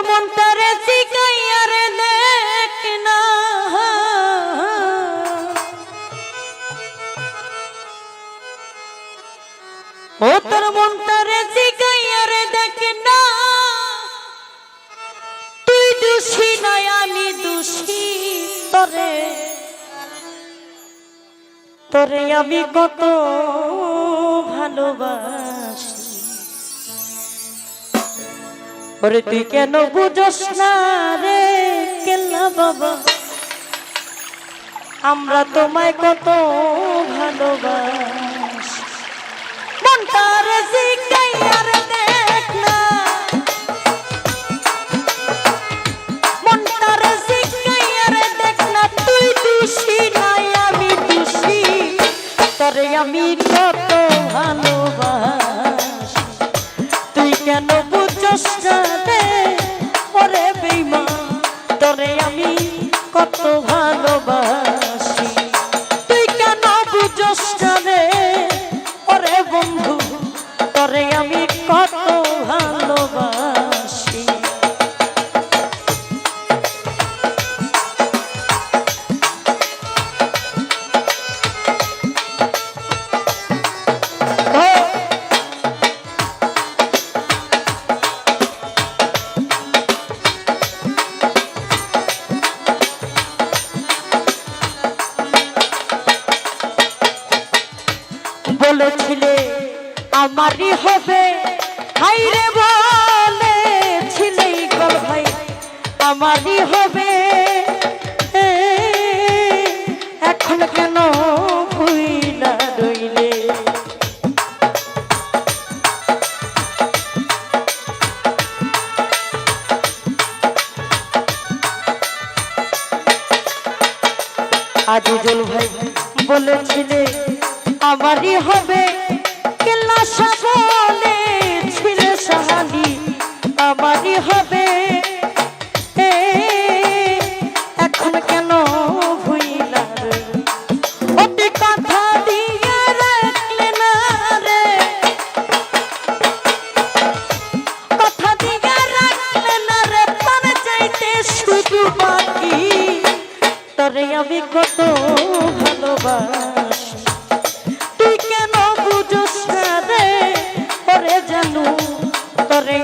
মনটারে জিগাইয়া রে দেখ না, ও তোর মনটারে জিগাইয়া রে দেখ না, তুই দোষী নয় আমি দোষী, তোরে তোরে আমি কত ভালোবাসি। ওরে তুই কেন বুঝোস না রে কেল্লা বাবা, আমরা তোমায় কত ভালোবাসি। মনটারে জিগাইয়া রে দেখ না, মনটারে জিগাইয়া রে দেখ না, তুই দোষী নাই আমি দোষী, তোরে আমি কত ভালোবাসি। তুই কেন বুঝোস না রে ওরে বেঈমান, তোরে আমি কত ভালোবাসি। তুই কেন বুঝোস না রে ওরে বন্ধু, তোরে আমি কত ভালোবাসি। বলেছিলে আমারই হবে, হাইরে বলেছিলে গল ভাই আমারই হবে, এখন কেন ভুইলা রইলে। আজিজুল ভাই বলেছিলে আমারই হবে, কেল্লা বলেছিল সাহালি আমারই হবে, এখন কেন ভুইলা রে ওতে কথা দিয়ে রাখলে না রে, কথা দিয়ে রাখলে না রে, প্রাণ চাইতে শুধু বাকি, তোরে আমি কত ভালোবাসি। তুই কেন বুঝোস না রে ওরে জানু, তোরে